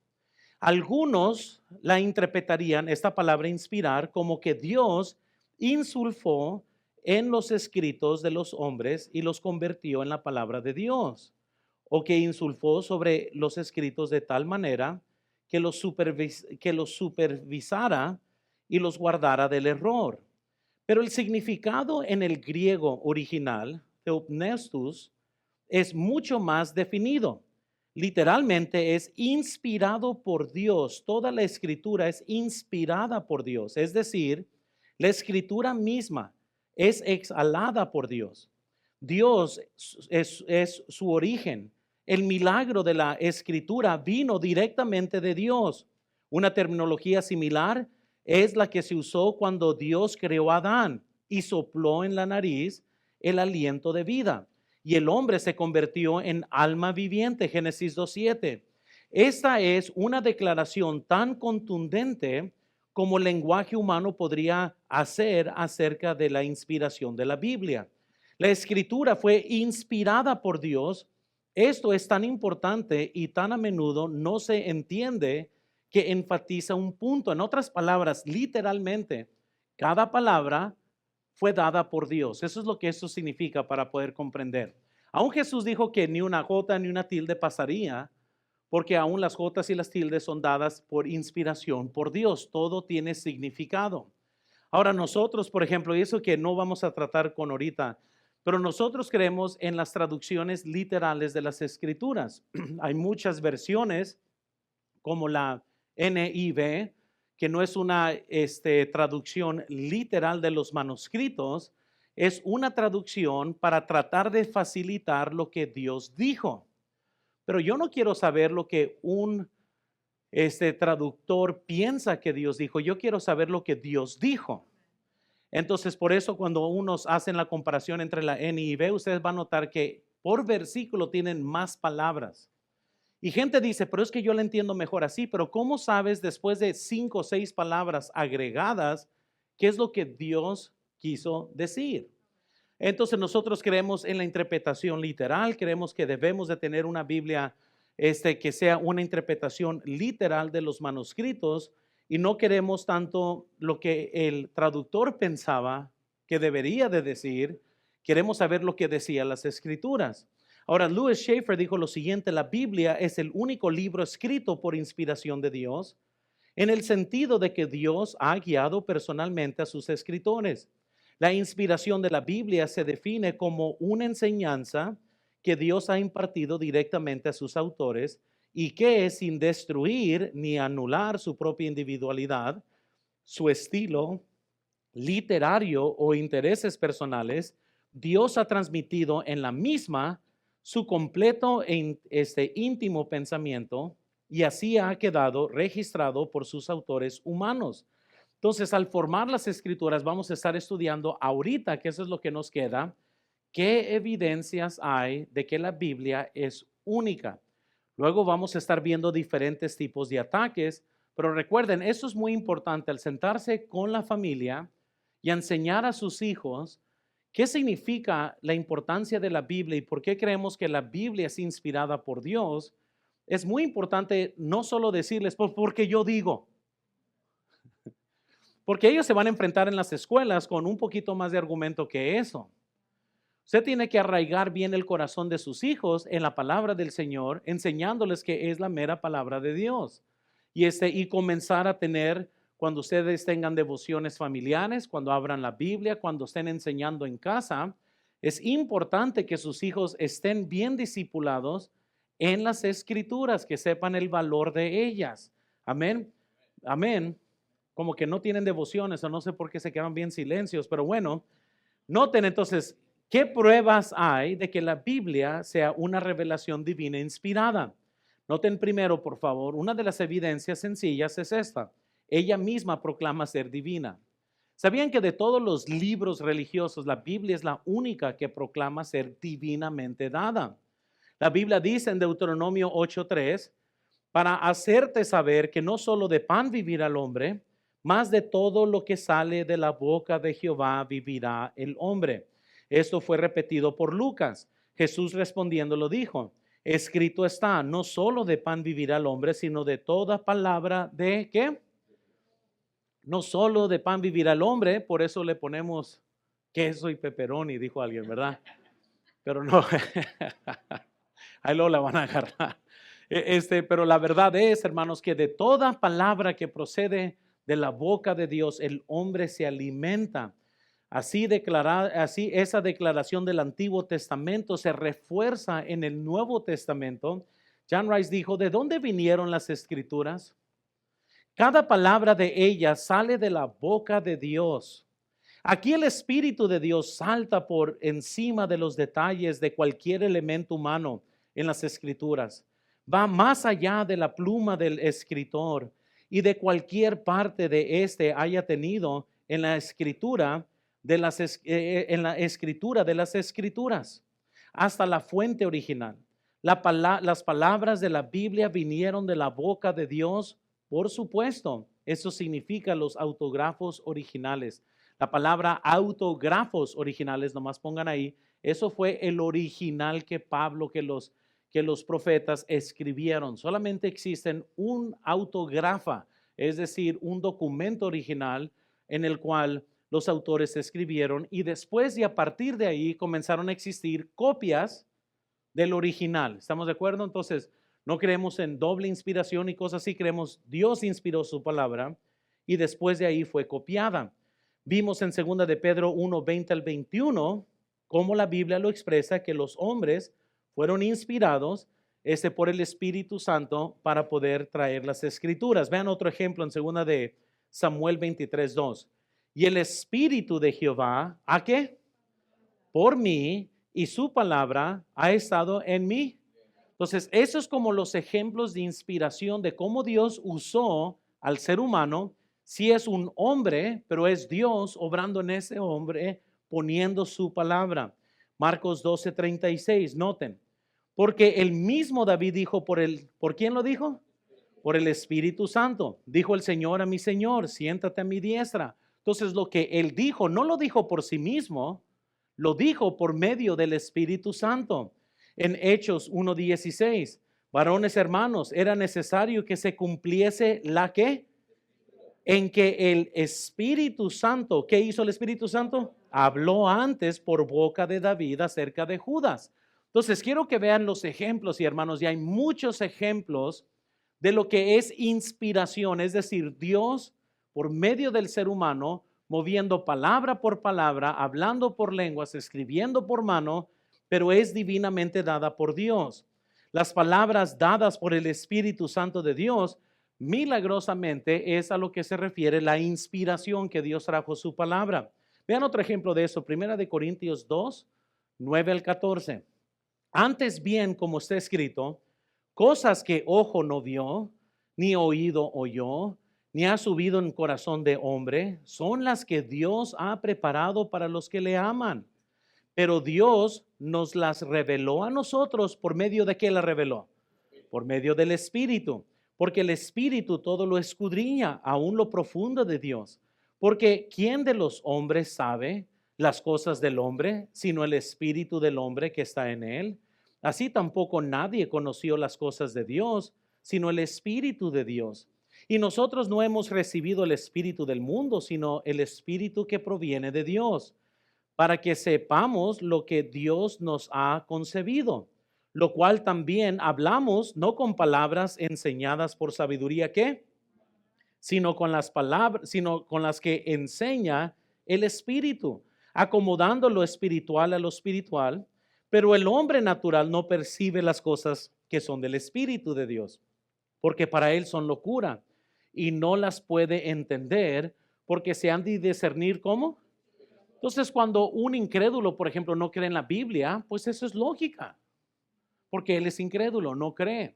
algunos la interpretarían, esta palabra inspirar, como que Dios insulfó en los escritos de los hombres y los convirtió en la palabra de Dios, o que insulfó sobre los escritos de tal manera que los supervisara y los guardara del error. Pero el significado en el griego original theopneustos, es mucho más definido. Literalmente es inspirado por Dios. Toda la escritura es inspirada por Dios. Es decir, la escritura misma es exhalada por Dios. Dios es su origen. El milagro de la escritura vino directamente de Dios. Una terminología similar es la que se usó cuando Dios creó a Adán y sopló en la nariz el aliento de vida. Y el hombre se convirtió en alma viviente, Génesis 2:7. Esta es una declaración tan contundente como el lenguaje humano podría hacer acerca de la inspiración de la Biblia. La escritura fue inspirada por Dios. Esto es tan importante y tan a menudo no se entiende que enfatiza un punto. En otras palabras, literalmente, cada palabra fue dada por Dios. Eso es lo que eso significa para poder comprender. Aún Jesús dijo que ni una jota ni una tilde pasaría, porque aún las jotas y las tildes son dadas por inspiración por Dios. Todo tiene significado. Ahora nosotros, por ejemplo, y eso que no vamos a tratar con ahorita, pero nosotros creemos en las traducciones literales de las escrituras. Hay muchas versiones, como la NIV, que no es una traducción literal de los manuscritos, es una traducción para tratar de facilitar lo que Dios dijo. Pero yo no quiero saber lo que un traductor piensa que Dios dijo, yo quiero saber lo que Dios dijo. Entonces, por eso cuando unos hacen la comparación entre la NIV, ustedes van a notar que por versículo tienen más palabras. Y gente dice, pero es que yo la entiendo mejor así, pero ¿cómo sabes después de 5 o 6 palabras agregadas qué es lo que Dios quiso decir? Entonces nosotros creemos en la interpretación literal, creemos que debemos de tener una Biblia que sea una interpretación literal de los manuscritos y no queremos tanto lo que el traductor pensaba que debería de decir, queremos saber lo que decían las escrituras. Ahora, Louis Schaeffer dijo lo siguiente: la Biblia es el único libro escrito por inspiración de Dios, en el sentido de que Dios ha guiado personalmente a sus escritores. La inspiración de la Biblia se define como una enseñanza que Dios ha impartido directamente a sus autores y que, sin destruir ni anular su propia individualidad, su estilo literario o intereses personales, Dios ha transmitido en la misma su completo e íntimo pensamiento, y así ha quedado registrado por sus autores humanos. Entonces, al formar las escrituras, vamos a estar estudiando ahorita, que eso es lo que nos queda, qué evidencias hay de que la Biblia es única. Luego vamos a estar viendo diferentes tipos de ataques, pero recuerden, eso es muy importante al sentarse con la familia y enseñar a sus hijos qué significa la importancia de la Biblia y por qué creemos que la Biblia es inspirada por Dios. Es muy importante no solo decirles, pues porque yo digo, porque ellos se van a enfrentar en las escuelas con un poquito más de argumento que eso. Usted tiene que arraigar bien el corazón de sus hijos en la palabra del Señor, enseñándoles que es la mera palabra de Dios. Y comenzar a tener, cuando ustedes tengan devociones familiares, cuando abran la Biblia, cuando estén enseñando en casa, es importante que sus hijos estén bien discipulados en las escrituras, que sepan el valor de ellas. Amén. Amén. Como que no tienen devociones o no sé por qué se quedan bien silencios, pero bueno, noten entonces, ¿qué pruebas hay de que la Biblia sea una revelación divina inspirada? Noten primero, por favor, una de las evidencias sencillas es esta: ella misma proclama ser divina. ¿Sabían que de todos los libros religiosos, la Biblia es la única que proclama ser divinamente dada? La Biblia dice en Deuteronomio 8:3, para hacerte saber que no solo de pan vivirá el hombre, mas de todo lo que sale de la boca de Jehová vivirá el hombre. Esto fue repetido por Lucas. Jesús respondiendo lo dijo: escrito está, no solo de pan vivirá el hombre, sino de toda palabra de ¿qué? No solo de pan vivirá el hombre, por eso le ponemos queso y pepperoni, dijo alguien, ¿verdad? Pero no, ahí luego la van a agarrar. Pero la verdad es, hermanos, que de toda palabra que procede de la boca de Dios, el hombre se alimenta. Así esa declaración del Antiguo Testamento se refuerza en el Nuevo Testamento. John Rice dijo, ¿de dónde vinieron las Escrituras? Cada palabra de ellas sale de la boca de Dios. Aquí el Espíritu de Dios salta por encima de los detalles de cualquier elemento humano en las Escrituras. Va más allá de la pluma del escritor y de cualquier parte de éste haya tenido en la escritura de las Escrituras, hasta la fuente original. Las palabras de la Biblia vinieron de la boca de Dios, por supuesto. Eso significa los autógrafos originales. La palabra autógrafos originales, nomás pongan ahí, eso fue el original que los profetas escribieron. Solamente existen un autógrafa, es decir, un documento original en el cual los autores escribieron, y después y a partir de ahí comenzaron a existir copias del original. ¿Estamos de acuerdo? Entonces, no creemos en doble inspiración y cosas así, creemos Dios inspiró su palabra y después de ahí fue copiada. Vimos en 2 de Pedro 1, 20 al 21, cómo la Biblia lo expresa, que los hombres fueron inspirados por el Espíritu Santo para poder traer las Escrituras. Vean otro ejemplo en 2 de Samuel 23, 2. Y el Espíritu de Jehová, ¿a qué? Por mí, y su palabra ha estado en mí. Entonces, eso es como los ejemplos de inspiración de cómo Dios usó al ser humano. Si es un hombre, pero es Dios obrando en ese hombre, poniendo su palabra. Marcos 12:36, noten. Porque el mismo David dijo ¿por quién lo dijo? Por el Espíritu Santo. Dijo el Señor a mi Señor, siéntate a mi diestra. Entonces, lo que él dijo, no lo dijo por sí mismo, lo dijo por medio del Espíritu Santo. En Hechos 1:16, varones hermanos, era necesario que se cumpliese la que, en que el Espíritu Santo, ¿qué hizo el Espíritu Santo? Habló antes por boca de David acerca de Judas. Entonces, quiero que vean los ejemplos, y hermanos, y hay muchos ejemplos de lo que es inspiración, es decir, Dios por medio del ser humano, moviendo palabra por palabra, hablando por lenguas, escribiendo por mano, pero es divinamente dada por Dios. Las palabras dadas por el Espíritu Santo de Dios, milagrosamente es a lo que se refiere la inspiración que Dios trajo su palabra. Vean otro ejemplo de eso, 1 de Corintios 2, 9 al 14. Antes bien, como está escrito, cosas que ojo no vio, ni oído oyó, ni ha subido en corazón de hombre, son las que Dios ha preparado para los que le aman. Pero Dios nos las reveló a nosotros. ¿Por medio de qué la reveló? Por medio del Espíritu. Porque el Espíritu todo lo escudriña, aún lo profundo de Dios. Porque ¿quién de los hombres sabe las cosas del hombre, sino el Espíritu del hombre que está en él? Así tampoco nadie conoció las cosas de Dios, sino el Espíritu de Dios. Y nosotros no hemos recibido el espíritu del mundo, sino el Espíritu que proviene de Dios, para que sepamos lo que Dios nos ha concebido, lo cual también hablamos no con palabras enseñadas por sabiduría, ¿qué? Sino con las palabras, sino con las que enseña el Espíritu, acomodando lo espiritual a lo espiritual, pero el hombre natural no percibe las cosas que son del Espíritu de Dios, porque para él son locura y no las puede entender porque se han de discernir ¿cómo? Entonces, cuando un incrédulo, por ejemplo, no cree en la Biblia, pues eso es lógica, porque él es incrédulo, no cree.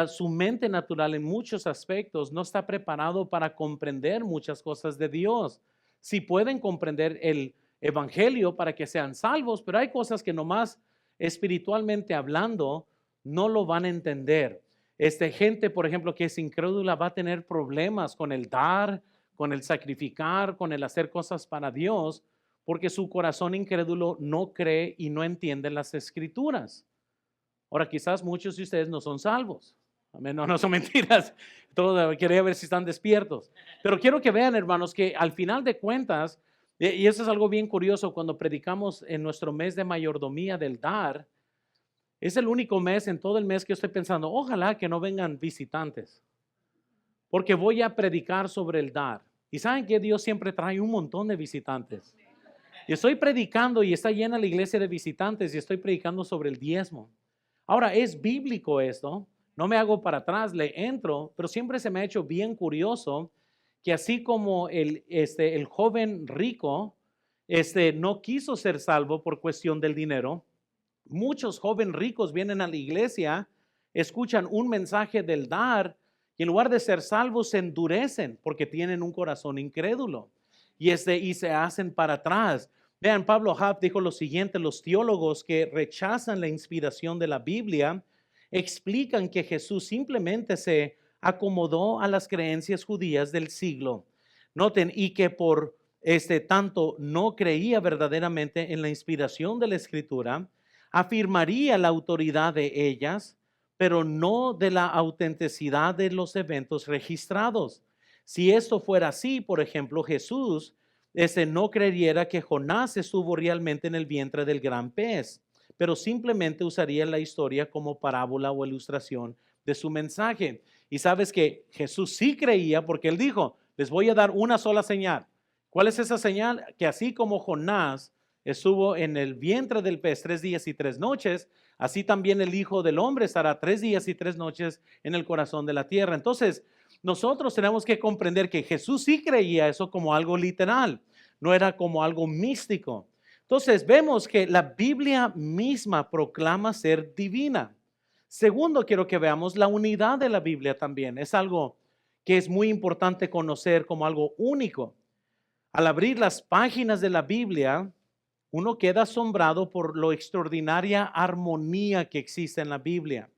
Su mente natural en muchos aspectos no está preparado para comprender muchas cosas de Dios. Sí pueden comprender el evangelio para que sean salvos, pero hay cosas que nomás espiritualmente hablando no lo van a entender. Gente, por ejemplo, que es incrédula va a tener problemas con el dar, con el sacrificar, con el hacer cosas para Dios, porque su corazón incrédulo no cree y no entiende las Escrituras. Ahora, quizás muchos de ustedes no son salvos. Amén. No, no son mentiras. Quería ver si están despiertos. Pero quiero que vean, hermanos, que al final de cuentas, y eso es algo bien curioso, cuando predicamos en nuestro mes de mayordomía del dar, es el único mes en todo el mes que estoy pensando, ojalá que no vengan visitantes, porque voy a predicar sobre el dar. Y saben que Dios siempre trae un montón de visitantes. Y estoy predicando y está llena la iglesia de visitantes y estoy predicando sobre el diezmo. Ahora, es bíblico esto. No me hago para atrás, le entro, pero siempre se me ha hecho bien curioso que así como el joven rico no quiso ser salvo por cuestión del dinero, muchos jóvenes ricos vienen a la iglesia, escuchan un mensaje del dar y en lugar de ser salvos se endurecen porque tienen un corazón incrédulo y se hacen para atrás. Vean, Pablo Huff dijo lo siguiente: los teólogos que rechazan la inspiración de la Biblia explican que Jesús simplemente se acomodó a las creencias judías del siglo. Noten, y que por tanto no creía verdaderamente en la inspiración de la Escritura, afirmaría la autoridad de ellas, pero no de la autenticidad de los eventos registrados. Si esto fuera así, por ejemplo, Jesús no creyera que Jonás estuvo realmente en el vientre del gran pez, pero simplemente usaría la historia como parábola o ilustración de su mensaje. Y sabes que Jesús sí creía porque él dijo, les voy a dar una sola señal. ¿Cuál es esa señal? Que así como Jonás estuvo en el vientre del pez 3 días y 3 noches, así también el Hijo del Hombre estará 3 días y 3 noches en el corazón de la tierra. Entonces, nosotros tenemos que comprender que Jesús sí creía eso como algo literal, no era como algo místico. Entonces, vemos que la Biblia misma proclama ser divina. Segundo, quiero que veamos la unidad de la Biblia también. Es algo que es muy importante conocer como algo único. Al abrir las páginas de la Biblia, uno queda asombrado por lo extraordinaria armonía que existe en la Biblia.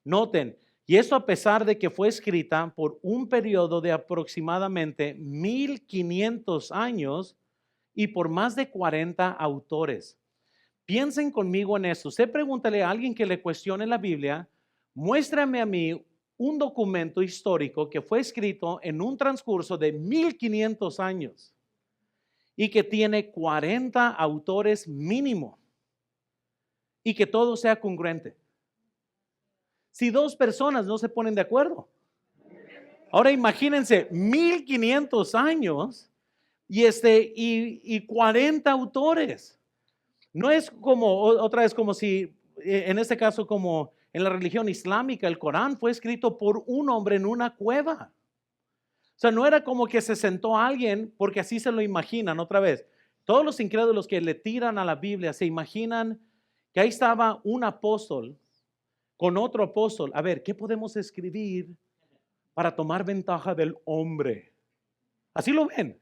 Noten, y esto a pesar de que fue escrita por un periodo de aproximadamente 1500 años y por más de 40 autores. Piensen conmigo en eso. Usted pregúntale a alguien que le cuestione la Biblia, muéstrame a mí un documento histórico que fue escrito en un transcurso de 1500 años y que tiene 40 autores mínimo y que todo sea congruente. Si dos personas no se ponen de acuerdo. Ahora imagínense 1500 años y 40 autores. No es como, otra vez como si, en este caso como en la religión islámica, el Corán fue escrito por un hombre en una cueva. O sea, no era como que se sentó alguien, porque así se lo imaginan otra vez. Todos los incrédulos que le tiran a la Biblia se imaginan que ahí estaba un apóstol con otro apóstol. A ver, ¿qué podemos escribir para tomar ventaja del hombre? Así lo ven.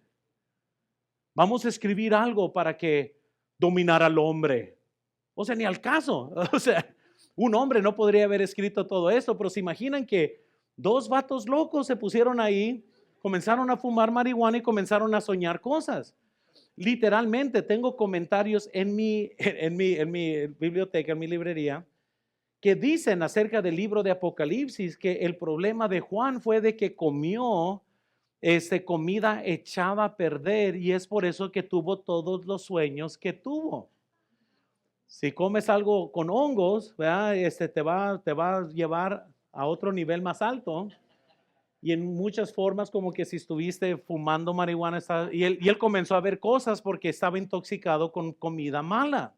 Vamos a escribir algo para que dominar al hombre. O sea, ni al caso. O sea, un hombre no podría haber escrito todo esto, pero se imaginan que dos vatos locos se pusieron ahí, comenzaron a fumar marihuana y comenzaron a soñar cosas. Literalmente tengo comentarios en mi biblioteca, en mi librería, que dicen acerca del libro de Apocalipsis que el problema de Juan fue de que comió comida echada a perder y es por eso que tuvo todos los sueños que tuvo. Si comes algo con hongos, ¿verdad? Te va a llevar a otro nivel más alto y en muchas formas como que si estuviste fumando marihuana y él comenzó a ver cosas porque estaba intoxicado con comida mala.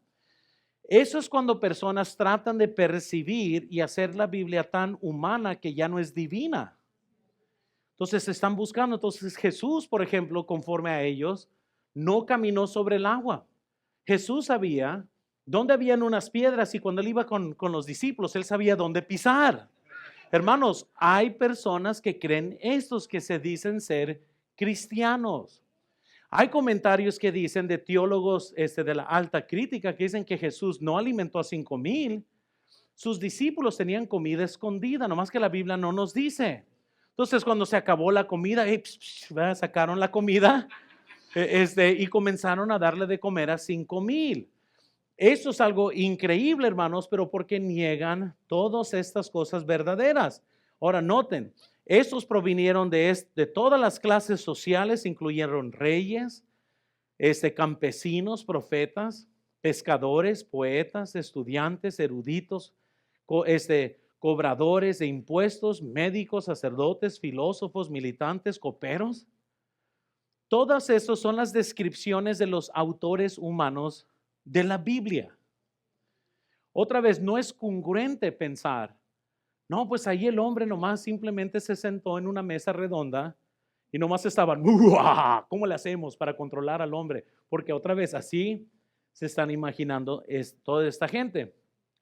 Eso es cuando personas tratan de percibir y hacer la Biblia tan humana que ya no es divina. Entonces están buscando. Entonces Jesús, por ejemplo, conforme a ellos, no caminó sobre el agua. Jesús sabía dónde habían unas piedras y cuando él iba con los discípulos, él sabía dónde pisar. Hermanos, hay personas que creen estos que se dicen ser cristianos. Hay comentarios que dicen de teólogos de la alta crítica que dicen que Jesús no alimentó a 5,000. Sus discípulos tenían comida escondida, nomás que la Biblia no nos dice. Entonces, cuando se acabó la comida, sacaron la comida y comenzaron a darle de comer a 5,000. Eso es algo increíble, hermanos, pero porque niegan todas estas cosas verdaderas. Ahora, noten, estos provinieron de todas las clases sociales, incluyeron reyes, campesinos, profetas, pescadores, poetas, estudiantes, eruditos, cobradores de impuestos, médicos, sacerdotes, filósofos, militantes, coperos. todas esas son las descripciones de los autores humanos de la Biblia. Otra vez, no es congruente pensar, no, pues ahí el hombre nomás simplemente se sentó en una mesa redonda y nomás estaban, "Uah, ¿cómo le hacemos para controlar al hombre?" Porque otra vez, así se están imaginando toda esta gente.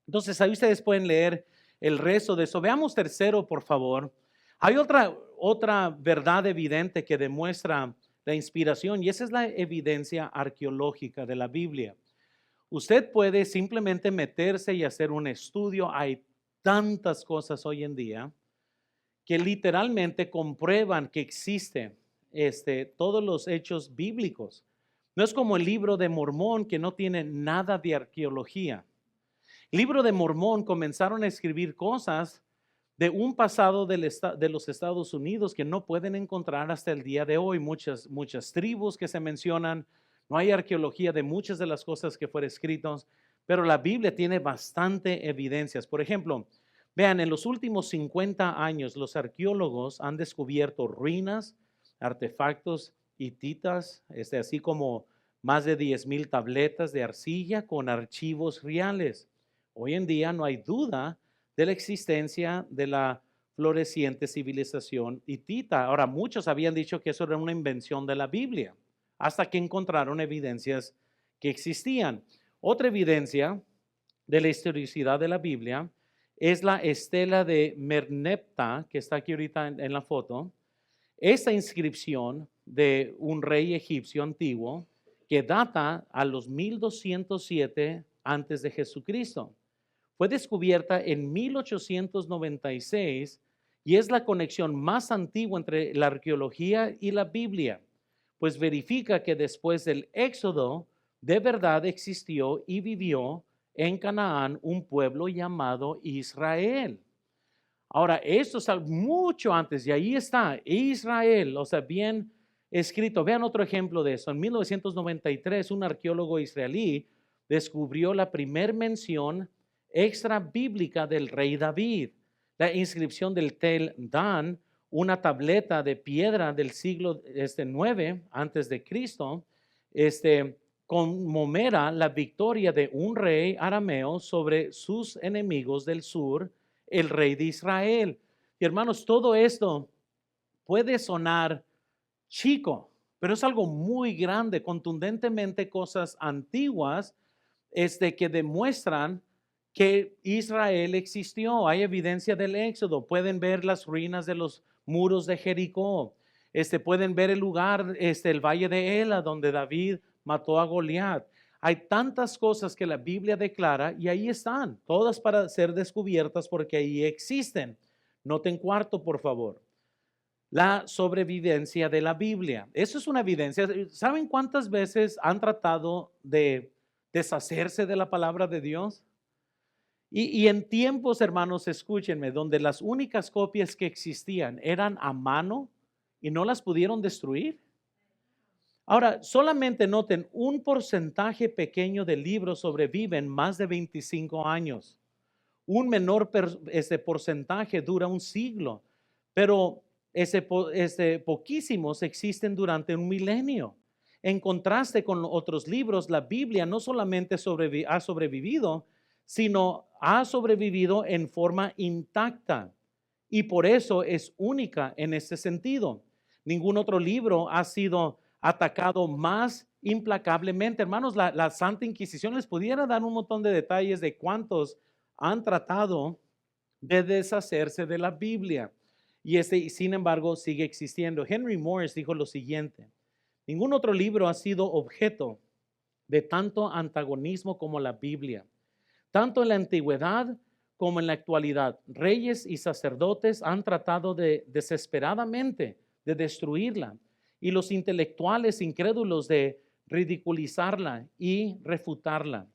Entonces, ahí ustedes pueden leer el resto de eso. Veamos tercero, por favor. Hay otra verdad evidente que demuestra la inspiración y esa es la evidencia arqueológica de la Biblia. Usted puede simplemente meterse y hacer un estudio. Hay tantas cosas hoy en día que literalmente comprueban que existen todos los hechos bíblicos. No es como el libro de Mormón que no tiene nada de arqueología. El libro de Mormón comenzaron a escribir cosas de un pasado de los Estados Unidos que no pueden encontrar hasta el día de hoy. Muchas tribus que se mencionan, no hay arqueología de muchas de las cosas que fueron escritas, pero la Biblia tiene bastante evidencias. Por ejemplo, vean, en los últimos 50 años los arqueólogos han descubierto ruinas, artefactos hititas, así como más de 10,000 tabletas de arcilla con archivos reales. Hoy en día no hay duda de la existencia de la floreciente civilización hitita. Ahora, muchos habían dicho que eso era una invención de la Biblia, hasta que encontraron evidencias que existían. Otra evidencia de la historicidad de la Biblia es la estela de Merneptah, que está aquí ahorita en la foto. Esta inscripción de un rey egipcio antiguo que data a los 1207 antes de Jesucristo. Fue descubierta en 1896 y es la conexión más antigua entre la arqueología y la Biblia, pues verifica que después del Éxodo de verdad existió y vivió en Canaán un pueblo llamado Israel. Ahora, esto es mucho antes, y ahí está, Israel, o sea, bien escrito. Vean otro ejemplo de eso. En 1993, un arqueólogo israelí descubrió la primer mención extra bíblica del rey David. La inscripción del Tel Dan, una tableta de piedra del siglo 9 antes de Cristo, conmemora la victoria de un rey arameo sobre sus enemigos del sur, el rey de Israel. Y hermanos, todo esto puede sonar chico, pero es algo muy grande, contundentemente cosas antiguas que demuestran que Israel existió. Hay evidencia del Éxodo. Pueden ver las ruinas de los muros de Jericó. Pueden ver el lugar, el valle de Ela, donde David mató a Goliat. Hay tantas cosas que la Biblia declara y ahí están, todas para ser descubiertas porque ahí existen. Noten cuarto, por favor. La sobrevivencia de la Biblia. Eso es una evidencia. ¿Saben cuántas veces han tratado de deshacerse de la palabra de Dios? Y en tiempos, hermanos, escúchenme, donde las únicas copias que existían eran a mano y no las pudieron destruir. Ahora, solamente noten, un porcentaje pequeño de libros sobreviven más de 25 años. Un menor porcentaje dura un siglo, pero poquísimos existen durante un milenio. En contraste con otros libros, la Biblia no solamente ha sobrevivido, sino ha sobrevivido en forma intacta y por eso es única en ese sentido. Ningún otro libro ha sido atacado más implacablemente. Hermanos, la Santa Inquisición les pudiera dar un montón de detalles de cuántos han tratado de deshacerse de la Biblia. Y sin embargo, sigue existiendo. Henry Morris dijo lo siguiente: ningún otro libro ha sido objeto de tanto antagonismo como la Biblia. Tanto en la antigüedad como en la actualidad, reyes y sacerdotes han tratado desesperadamente de destruirla y los intelectuales incrédulos de ridiculizarla y refutarla.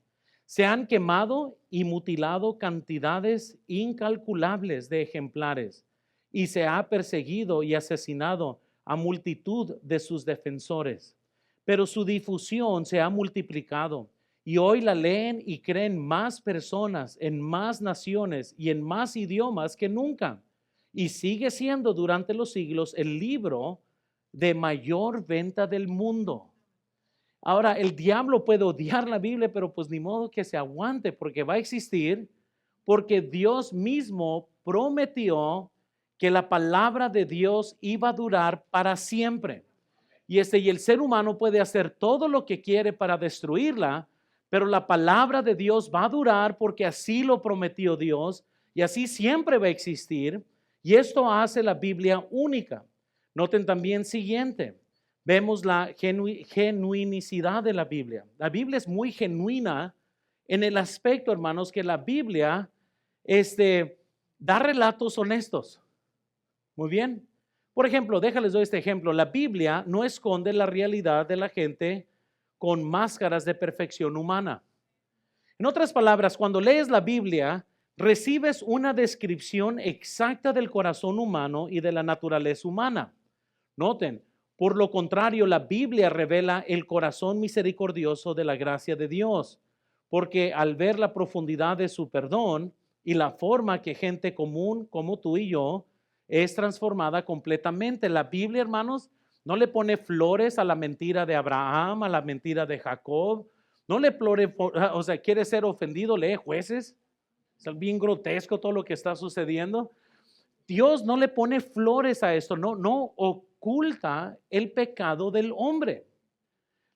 Se han quemado y mutilado cantidades incalculables de ejemplares y se ha perseguido y asesinado a multitud de sus defensores, pero su difusión se ha multiplicado. Y hoy la leen y creen más personas en más naciones y en más idiomas que nunca. Y sigue siendo durante los siglos el libro de mayor venta del mundo. Ahora, el diablo puede odiar la Biblia, pero pues ni modo que se aguante, porque va a existir, porque Dios mismo prometió que la palabra de Dios iba a durar para siempre. Y el ser humano puede hacer todo lo que quiere para destruirla, pero la palabra de Dios va a durar porque así lo prometió Dios y así siempre va a existir. Y esto hace la Biblia única. Noten también siguiente. Vemos la genuinicidad de la Biblia. La Biblia es muy genuina en el aspecto, hermanos, que la Biblia da relatos honestos. Muy bien. Por ejemplo, déjales doy este ejemplo. La Biblia no esconde la realidad de la gente con máscaras de perfección humana. En otras palabras, cuando lees la Biblia, recibes una descripción exacta del corazón humano y de la naturaleza humana. Noten, por lo contrario, la Biblia revela el corazón misericordioso de la gracia de Dios, porque al ver la profundidad de su perdón y la forma que gente común como tú y yo es transformada completamente. La Biblia, hermanos, no le pone flores a la mentira de Abraham, a la mentira de Jacob. No le pone, o sea, quiere ser ofendido, lee Jueces. Es bien grotesco todo lo que está sucediendo. Dios no le pone flores a esto, no oculta el pecado del hombre.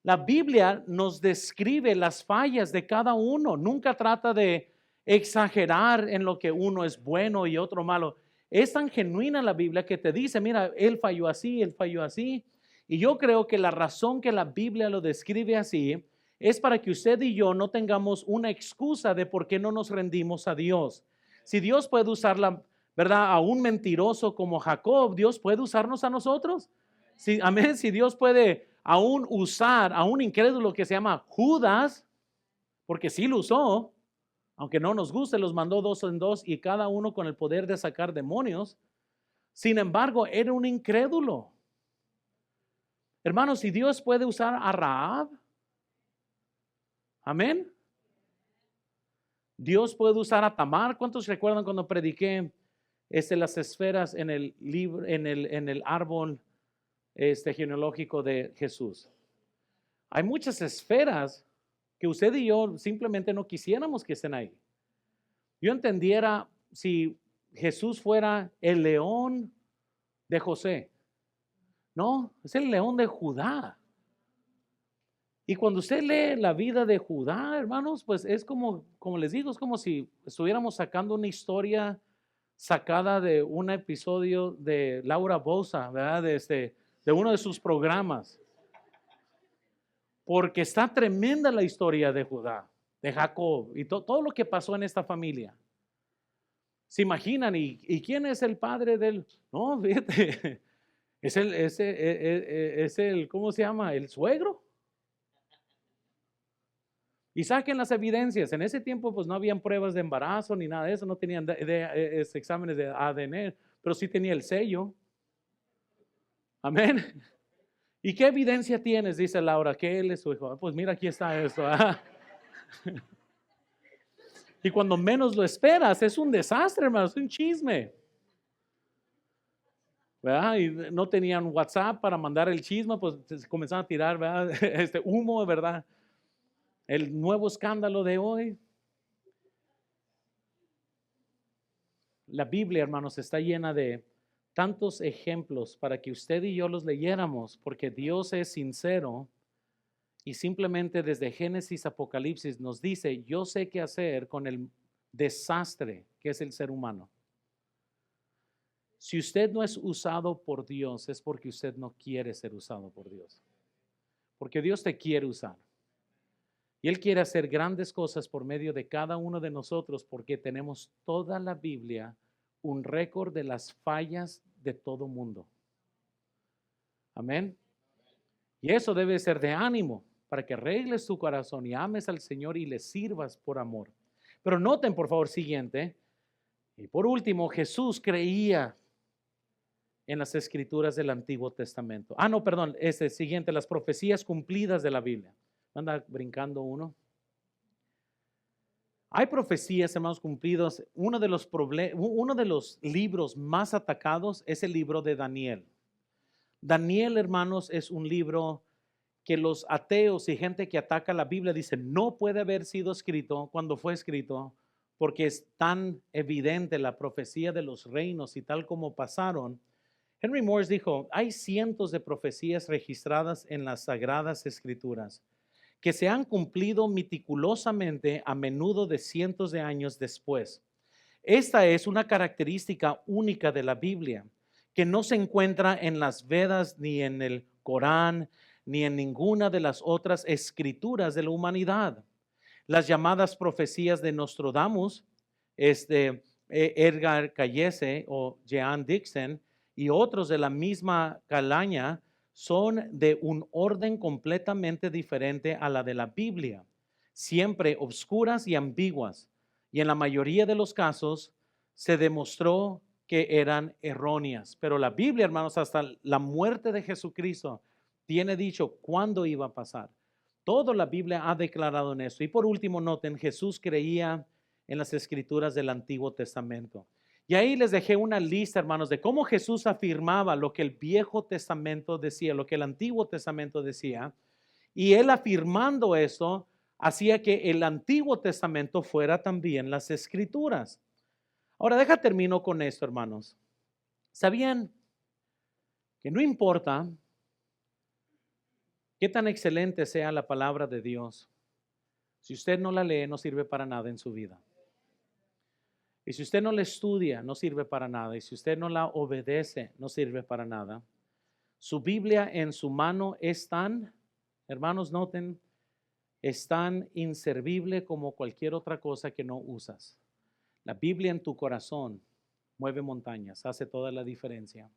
La Biblia nos describe las fallas de cada uno. Nunca trata de exagerar en lo que uno es bueno y otro malo. Es tan genuina la Biblia que te dice, mira, él falló así, él falló así. Y yo creo que la razón que la Biblia lo describe así es para que usted y yo no tengamos una excusa de por qué no nos rendimos a Dios. Si Dios puede usar ¿verdad? A un mentiroso como Jacob, Dios puede usarnos a nosotros. Si, amén, si Dios puede aún usar a un incrédulo que se llama Judas, porque sí lo usó, aunque no nos guste, los mandó 2 en 2 y cada uno con el poder de sacar demonios. Sin embargo, era un incrédulo. Hermanos, si Dios puede usar a Rahab, amén. Dios puede usar a Tamar. ¿Cuántos recuerdan cuando prediqué las esferas en el libro, en el árbol genealógico de Jesús? Hay muchas esferas que usted y yo simplemente no quisiéramos que estén ahí. Yo entendiera si Jesús fuera el león de José. No, es el león de Judá. Y cuando usted lee la vida de Judá, hermanos, pues es como les digo, es como si estuviéramos sacando una historia sacada de un episodio de Laura Boza, ¿verdad? De uno de sus programas. Porque está tremenda la historia de Judá, de Jacob y todo lo que pasó en esta familia. ¿Se imaginan? ¿Y quién es el padre del? No, fíjate, es el, ¿cómo se llama? El suegro. Y saquen las evidencias. En ese tiempo pues no habían pruebas de embarazo ni nada de eso, no tenían exámenes de ADN, pero sí tenía el sello. Amén. ¿Y qué evidencia tienes? Dice Laura, que él es su hijo. Pues mira, aquí está esto. Y cuando menos lo esperas, es un desastre, hermano, es un chisme. ¿Verdad? Y no tenían WhatsApp para mandar el chisme, pues se comenzaron a tirar, ¿verdad? Humo, ¿verdad? El nuevo escándalo de hoy. La Biblia, hermanos, está llena de tantos ejemplos para que usted y yo los leyéramos, porque Dios es sincero y simplemente desde Génesis a Apocalipsis nos dice, yo sé qué hacer con el desastre que es el ser humano. Si usted no es usado por Dios, es porque usted no quiere ser usado por Dios. Porque Dios te quiere usar. Y Él quiere hacer grandes cosas por medio de cada uno de nosotros, porque tenemos toda la Biblia, un récord de las fallas de todo mundo. Amén. Y eso debe ser de ánimo para que arregles tu corazón y ames al Señor y le sirvas por amor. Pero noten, por favor, siguiente. Y por último, Jesús creía en las escrituras del Antiguo Testamento. No, perdón, siguiente, las profecías cumplidas de la Biblia. Anda brincando uno. Hay profecías, hermanos, cumplidos. Uno de los libros más atacados es el libro de Daniel. Daniel, hermanos, es un libro que los ateos y gente que ataca la Biblia dicen no puede haber sido escrito cuando fue escrito porque es tan evidente la profecía de los reinos y tal como pasaron. Henry Morris dijo, hay cientos de profecías registradas en las Sagradas Escrituras que se han cumplido meticulosamente a menudo de cientos de años después. Esta es una característica única de la Biblia, que no se encuentra en las Vedas, ni en el Corán, ni en ninguna de las otras escrituras de la humanidad. Las llamadas profecías de Nostradamus, Edgar Cayce o Jean Dixon y otros de la misma calaña son de un orden completamente diferente a la de la Biblia, siempre obscuras y ambiguas, y en la mayoría de los casos se demostró que eran erróneas. Pero la Biblia, hermanos, hasta la muerte de Jesucristo, tiene dicho cuándo iba a pasar. Toda la Biblia ha declarado en eso. Y por último, noten, Jesús creía en las escrituras del Antiguo Testamento. Y ahí les dejé una lista, hermanos, de cómo Jesús afirmaba lo que el Viejo Testamento decía, lo que el Antiguo Testamento decía. Y él afirmando eso, hacía que el Antiguo Testamento fuera también las escrituras. Ahora, termino con esto, hermanos. ¿Sabían que no importa qué tan excelente sea la palabra de Dios, si usted no la lee, no sirve para nada en su vida? Y si usted no la estudia, no sirve para nada. Y si usted no la obedece, no sirve para nada. Su Biblia en su mano es tan, hermanos, noten, es tan inservible como cualquier otra cosa que no usas. La Biblia en tu corazón mueve montañas, hace toda la diferencia.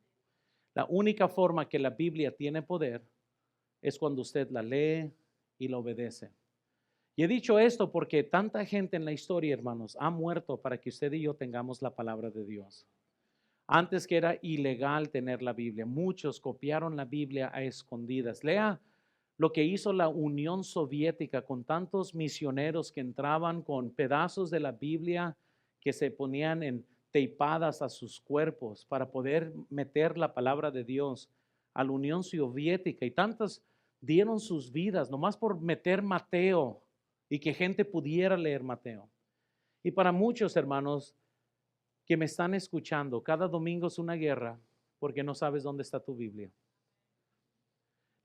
La única forma que la Biblia tiene poder es cuando usted la lee y la obedece. Y he dicho esto porque tanta gente en la historia, hermanos, ha muerto para que usted y yo tengamos la palabra de Dios. Antes que era ilegal tener la Biblia, muchos copiaron la Biblia a escondidas. Lea lo que hizo la Unión Soviética con tantos misioneros que entraban con pedazos de la Biblia que se ponían en teipadas a sus cuerpos para poder meter la palabra de Dios a la Unión Soviética. Y tantos dieron sus vidas nomás por meter Mateo y que gente pudiera leer Mateo. Y para muchos, hermanos, que me están escuchando, cada domingo es una guerra porque no sabes dónde está tu Biblia.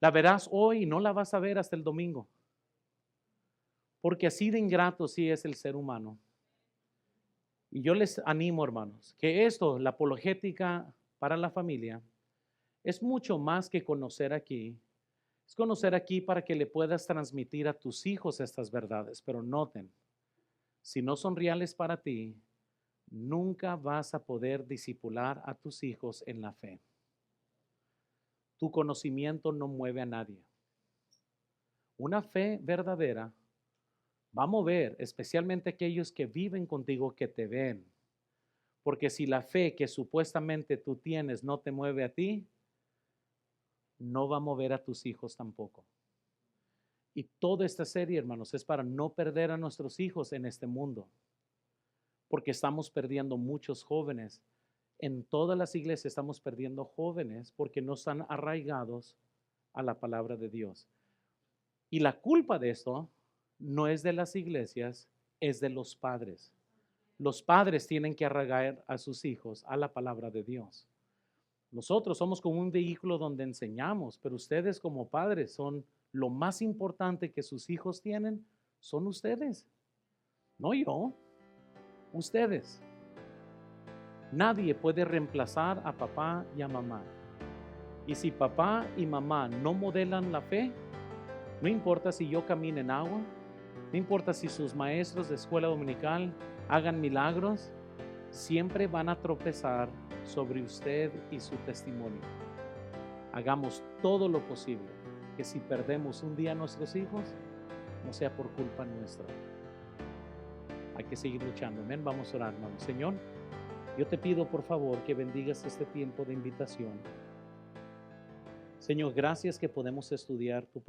La verás hoy y no la vas a ver hasta el domingo. Porque así de ingrato sí es el ser humano. Y yo les animo, hermanos, que esto, la apologética para la familia, es mucho más que conocer aquí. Es conocer aquí para que le puedas transmitir a tus hijos estas verdades. Pero noten, si no son reales para ti, nunca vas a poder discipular a tus hijos en la fe. Tu conocimiento no mueve a nadie. Una fe verdadera va a mover, especialmente aquellos que viven contigo, que te ven. Porque si la fe que supuestamente tú tienes no te mueve a ti, no va a mover a tus hijos tampoco. Y toda esta serie, hermanos, es para no perder a nuestros hijos en este mundo. Porque estamos perdiendo muchos jóvenes. En todas las iglesias estamos perdiendo jóvenes porque no están arraigados a la palabra de Dios. Y la culpa de esto no es de las iglesias, es de los padres. Los padres tienen que arraigar a sus hijos a la palabra de Dios. Nosotros somos como un vehículo donde enseñamos, pero ustedes como padres son lo más importante que sus hijos tienen, son ustedes. No yo, ustedes. Nadie puede reemplazar a papá y a mamá. Y si papá y mamá no modelan la fe, no importa si yo camine en agua, no importa si sus maestros de escuela dominical hagan milagros, siempre van a tropezar sobre usted y su testimonio. Hagamos todo lo posible que si perdemos un día a nuestros hijos, no sea por culpa nuestra. Hay que seguir luchando. Amén. Vamos a orar, hermano. Señor, yo te pido por favor que bendigas este tiempo de invitación. Señor, gracias que podemos estudiar tu palabra.